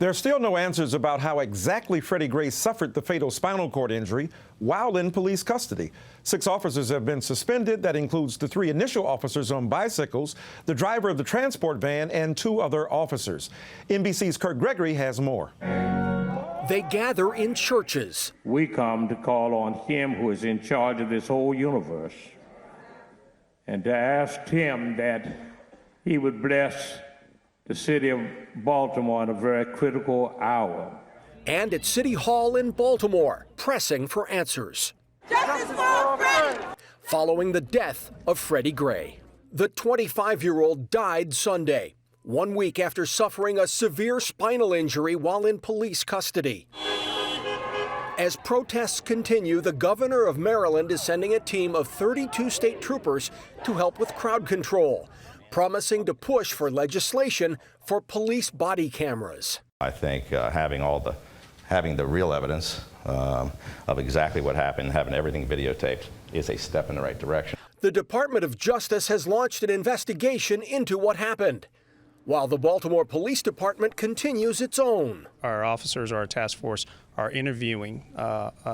There are still no answers about how exactly Freddie Gray suffered the fatal spinal cord injury while in police custody. 6 officers have been suspended. That includes the 3 initial officers on bicycles, the driver of the transport van, and 2 other officers. NBC's Kurt Gregory has more. They gather in churches. We come to call on Him who is in charge of this whole universe and to ask Him that He would bless the city of Baltimore in a very critical hour. And at City Hall in Baltimore, pressing for answers. Justice for Freddie! Following the death of Freddie Gray. The 25-year-old died Sunday, 1 week after suffering a severe spinal injury while in police custody. As protests continue, the governor of Maryland is sending a team of 32 state troopers to help with crowd control, promising to push for legislation for police body cameras. I think having the real evidence of exactly what happened, having everything videotaped, is a step in the right direction. The Department of Justice has launched an investigation into what happened, while the Baltimore Police Department continues its own. Our officers, our task force, are interviewing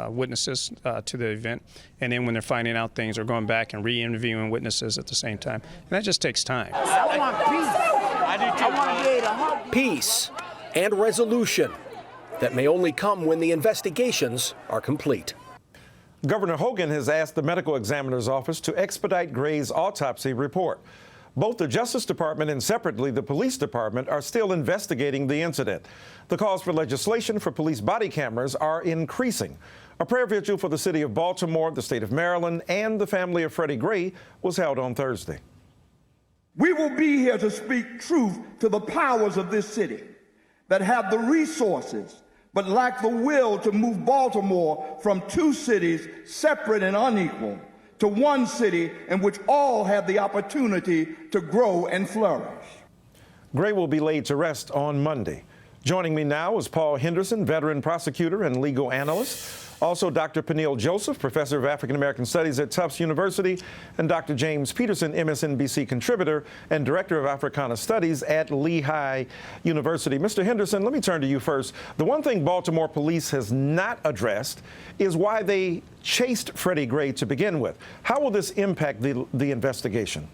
witnesses to the event, and then when they're finding out things, they're going back and re-interviewing witnesses at the same time. And that just takes time. I want peace. I want to be able to help. Peace and resolution that may only come when the investigations are complete. Governor Hogan has asked the medical examiner's office to expedite Gray's autopsy report. Both the Justice Department and separately the Police Department are still investigating the incident. The calls for legislation for police body cameras are increasing. A prayer vigil for the city of Baltimore, the state of Maryland, and the family of Freddie Gray was held on Thursday. We will be here to speak truth to the powers of this city that have the resources but lack the will to move Baltimore from 2 cities separate and unequal to 1 city in which all have the opportunity to grow and flourish. Gray will be laid to rest on Monday. Joining me now is Paul Henderson, veteran prosecutor and legal analyst. Also, Dr. Peniel Joseph, professor of African American Studies at Tufts University, and Dr. James Peterson, MSNBC contributor and director of Africana Studies at Lehigh University. Mr. Henderson, let me turn to you first. The one thing Baltimore police has not addressed is why they chased Freddie Gray to begin with. How will this impact the investigation?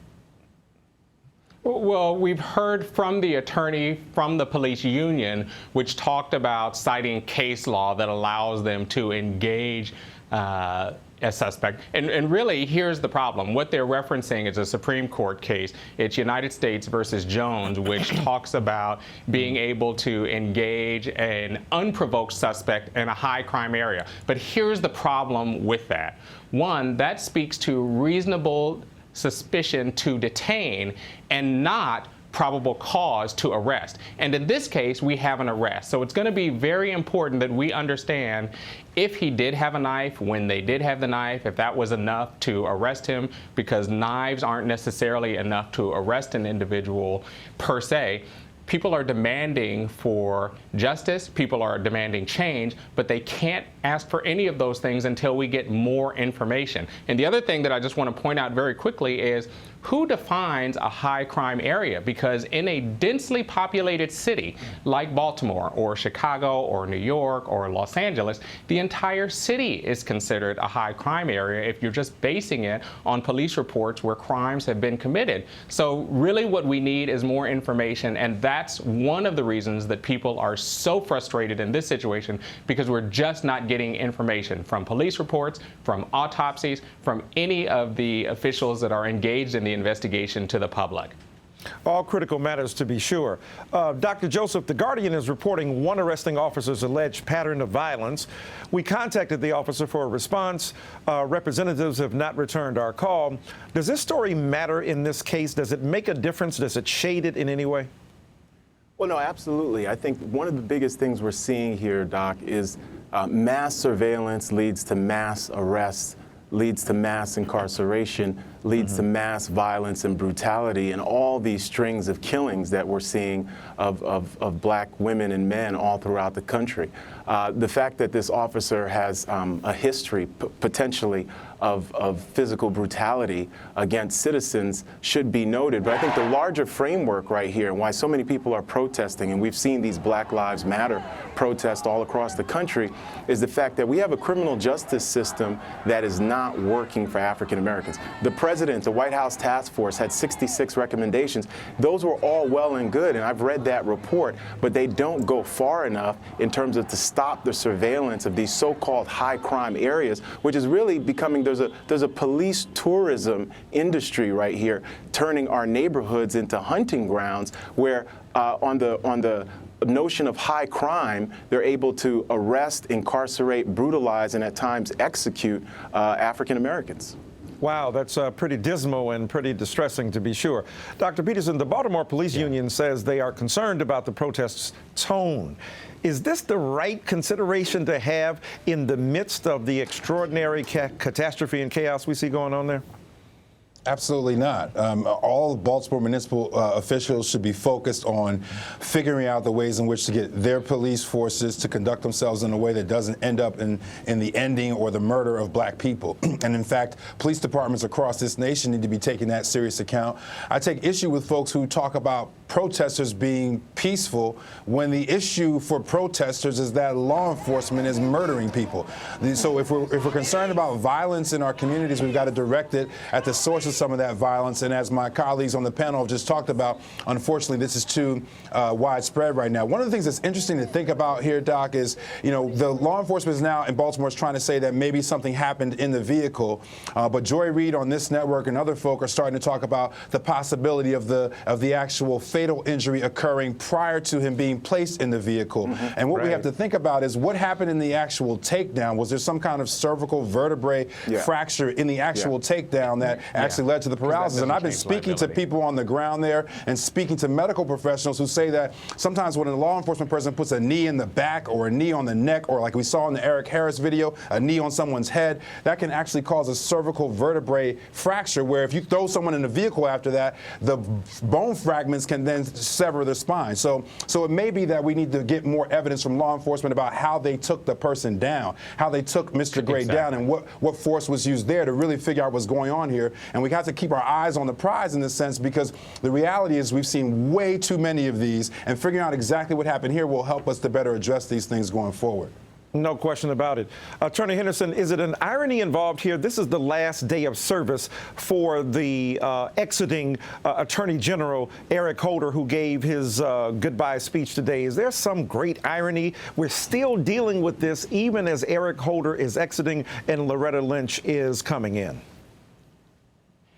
Well, we've heard from the attorney from the police union, which talked about citing case law that allows them to engage a suspect. And really, here's the problem. What they're referencing is a Supreme Court case. It's United States versus Jones, which talks about being able to engage an unprovoked suspect in a high crime area. But here's the problem with that. One, that speaks to reasonable suspicion to detain and not probable cause to arrest. And in this case, we have an arrest. So it's going to be very important that we understand if he did have a knife, when they did have the knife, if that was enough to arrest him, because knives aren't necessarily enough to arrest an individual per se. People are demanding for justice, people are demanding change, but they can't ask for any of those things until we get more information. And the other thing that I just want to point out very quickly is who defines a high crime area? Because in a densely populated city like Baltimore or Chicago or New York or Los Angeles, the entire city is considered a high crime area if you're just basing it on police reports where crimes have been committed. So really what we need is more information, and that's one of the reasons that people are so frustrated in this situation, because we're just not getting information from police reports, from autopsies, from any of the officials that are engaged in the investigation to the public. All critical matters, to be sure. Dr. Joseph, The Guardian is reporting one arresting officer's alleged pattern of violence. We contacted the officer for a response. Representatives have not returned our call. Does this story matter in this case? Does it make a difference? Does it shade it in any way? Well, no, absolutely. I think one of the biggest things we're seeing here, Doc, is mass surveillance leads to mass arrests, leads to mass incarceration. leads to mass violence and brutality and all these strings of killings that we're seeing of black women and men all throughout the country. The fact that this officer has a history, potentially, of physical brutality against citizens should be noted. But I think the larger framework right here and why so many people are protesting, and we've seen these Black Lives Matter protests all across the country, is the fact that we have a criminal justice system that is not working for African Americans. The president, the White House task force, had 66 recommendations. Those were all well and good, and I've read that report, but they don't go far enough in terms of to stop the surveillance of these so-called high crime areas, which is really becoming, there's a police tourism industry right here, turning our neighborhoods into hunting grounds where on the notion of high crime, they're able to arrest, incarcerate, brutalize, and at times execute African Americans. Wow, that's pretty dismal and pretty distressing, to be sure. Dr. Peterson, the Baltimore Police Union says they are concerned about the protest's tone. Is this the right consideration to have in the midst of the extraordinary catastrophe and chaos we see going on there? Absolutely not. All Baltimore municipal officials should be focused on figuring out the ways in which to get their police forces to conduct themselves in a way that doesn't end up in the ending or the murder of black people. And in fact, police departments across this nation need to be taking that serious account. I take issue with folks who talk about protesters being peaceful when the issue for protesters is that law enforcement is murdering people. So if we're concerned about violence in our communities, we've got to direct it at the source of some of that violence. And as my colleagues on the panel have just talked about, unfortunately, this is too widespread right now. One of the things that's interesting to think about here, Doc, is, you know, the law enforcement is now in Baltimore is trying to say that maybe something happened in the vehicle. But Joy Reid on this network and other folk are starting to talk about the possibility of the actual fatal injury occurring prior to him being placed in the vehicle. And what we have to think about is what happened in the actual takedown. Was there some kind of cervical vertebrae fracture in the actual takedown that actually led to the paralysis? And I've been speaking to people on the ground there and speaking to medical professionals who say that sometimes when a law enforcement person puts a knee in the back or a knee on the neck, or like we saw in the Eric Harris video, a knee on someone's head, that can actually cause a cervical vertebrae fracture, where if you throw someone in a vehicle after that, the bone fragments can then sever their spine. So it may be that we need to get more evidence from law enforcement about how they took the person down, how they took Mr. Gray down, and what force was used there to really figure out what's going on here. And we have to keep our eyes on the prize in this sense, because the reality is we've seen way too many of these, and figuring out exactly what happened here will help us to better address these things going forward. No question about it. Attorney Henderson, is it an irony involved here? This is the last day of service for the exiting Attorney General Eric Holder, who gave his goodbye speech today. Is there some great irony? We're still dealing with this even as Eric Holder is exiting and Loretta Lynch is coming in.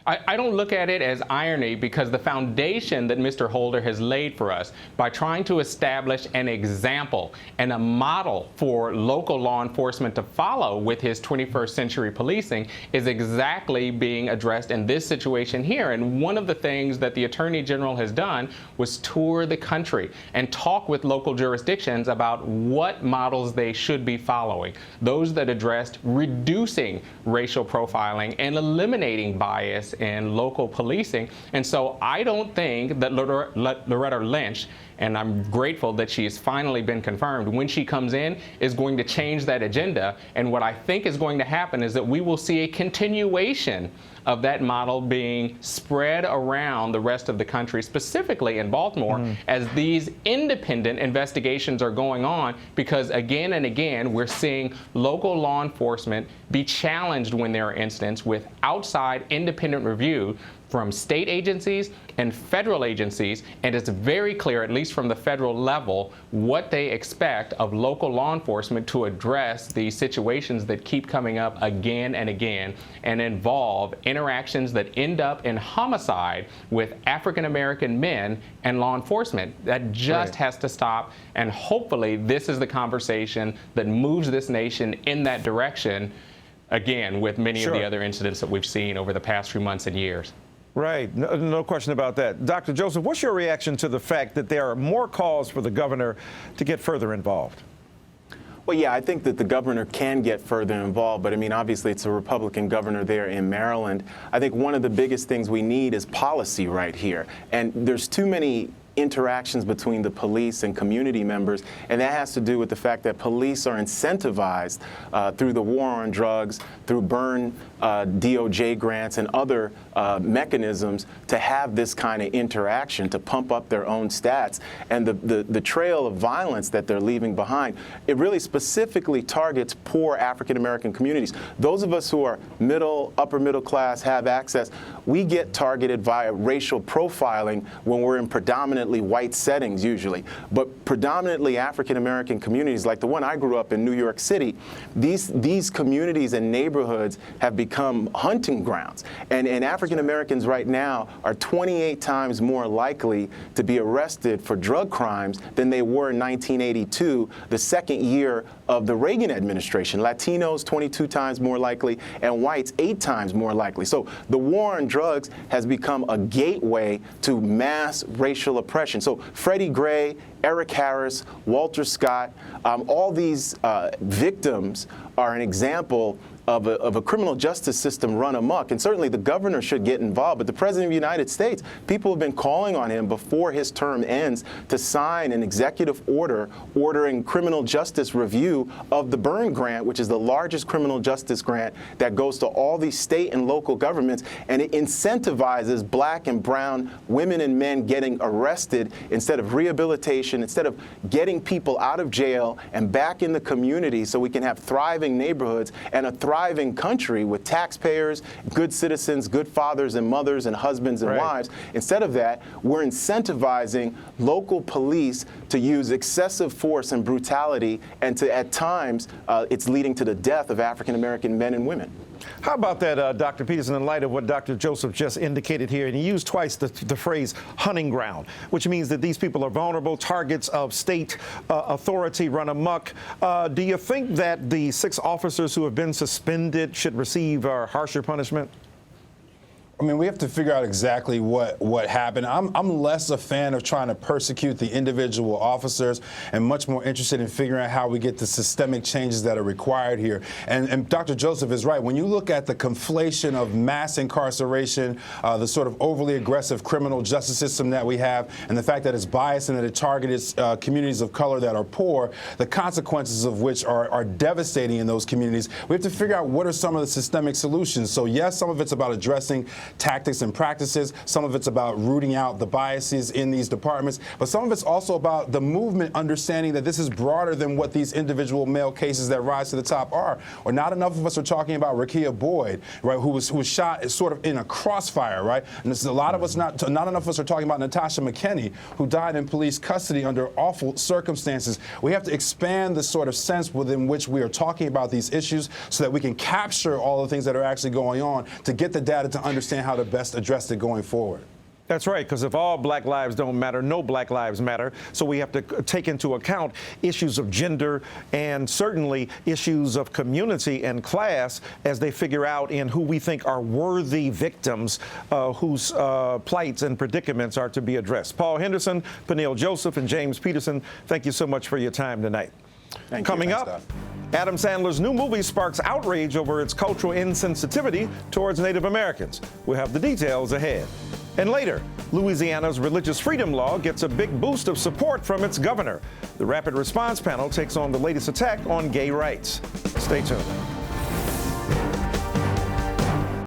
I don't look at it as irony, because the foundation that Mr. Holder has laid for us by trying to establish an example and a model for local law enforcement to follow with his 21st century policing is exactly being addressed in this situation here. And one of the things that the Attorney General has done was tour the country and talk with local jurisdictions about what models they should be following, those that addressed reducing racial profiling and eliminating bias in local policing. And so I don't think that Loretta Lynch, and I'm grateful that she has finally been confirmed, when she comes in, is going to change that agenda. And what I think is going to happen is that we will see a continuation of that model being spread around the rest of the country, specifically in Baltimore, as these independent investigations are going on, because again and again, we're seeing local law enforcement be challenged when there are incidents with outside independent review from state agencies and federal agencies, and it's very clear, at least from the federal level, what they expect of local law enforcement to address these situations that keep coming up again and again and involve interactions that end up in homicide with African American men and law enforcement. That just has to stop, and hopefully this is the conversation that moves this nation in that direction, again, with many of the other incidents that we've seen over the past few months and years. Right. No question about that. Dr. Joseph, what's your reaction to the fact that there are more calls for the governor to get further involved? Well, yeah, I think that the governor can get further involved, but I mean, obviously it's a Republican governor there in Maryland. I think one of the biggest things we need is policy right here. And there's too many interactions between the police and community members, and that has to do with the fact that police are incentivized through the war on drugs, through burn DOJ grants and other mechanisms to have this kind of interaction, to pump up their own stats. And the trail of violence that they're leaving behind, it really specifically targets poor African-American communities. Those of us who are middle, upper middle class, have access, we get targeted via racial profiling when we're in predominantly white settings usually. But predominantly African-American communities, like the one I grew up in, New York City, these communities and neighborhoods have become hunting grounds. And African-Americans right now are 28 times more likely to be arrested for drug crimes than they were in 1982, the second year of the Reagan administration. Latinos 22 times more likely, and whites 8 times more likely. So the war on drugs has become a gateway to mass racial oppression. So Freddie Gray, Eric Harris, Walter Scott, all these victims are an example of a criminal justice system run amok. And certainly the governor should get involved. But the President of the United States, people have been calling on him before his term ends to sign an executive order ordering criminal justice review of the Byrne Grant, which is the largest criminal justice grant that goes to all these state and local governments. And it incentivizes black and brown women and men getting arrested instead of rehabilitation, instead of getting people out of jail and back in the community so we can have thriving neighborhoods and a thriving country with taxpayers, good citizens, good fathers and mothers and husbands and wives. Instead of that, we're incentivizing local police to use excessive force and brutality, and to, at times, it's leading to the death of African-American men and women. How about that, Dr. Peterson, in light of what Dr. Joseph just indicated here? And he used twice the phrase hunting ground, which means that these people are vulnerable, targets of state authority run amok. Do you think that the 6 officers who have been suspended should receive harsher punishment? I mean, we have to figure out exactly what happened. I'm less a fan of trying to persecute the individual officers and much more interested in figuring out how we get the systemic changes that are required here. And Dr. Joseph is right. When you look at the conflation of mass incarceration, the sort of overly aggressive criminal justice system that we have, and the fact that it's biased and that it targets communities of color that are poor, the consequences of which are devastating in those communities, we have to figure out what are some of the systemic solutions. So yes, some of it's about addressing tactics and practices. Some of it's about rooting out the biases in these departments. But some of it's also about the movement understanding that this is broader than what these individual male cases that rise to the top are. Or not enough of us are talking about Rakia Boyd, right, who was shot sort of in a crossfire, right? And this is a lot of us, not enough of us are talking about Natasha McKinney, who died in police custody under awful circumstances. We have to expand the sort of sense within which we are talking about these issues so that we can capture all the things that are actually going on to get the data to understand how to best address it going forward. That's right, because if all black lives don't matter, no black lives matter. So we have to take into account issues of gender and certainly issues of community and class as they figure out in who we think are worthy victims whose plights and predicaments are to be addressed. Paul Henderson, Peniel Joseph, and James Peterson, thank you so much for your time tonight. Thank you. Coming up, Doc. Adam Sandler's new movie sparks outrage over its cultural insensitivity towards Native Americans. We'll have the details ahead. And later, Louisiana's religious freedom law gets a big boost of support from its governor. The Rapid Response Panel takes on the latest attack on gay rights. Stay tuned.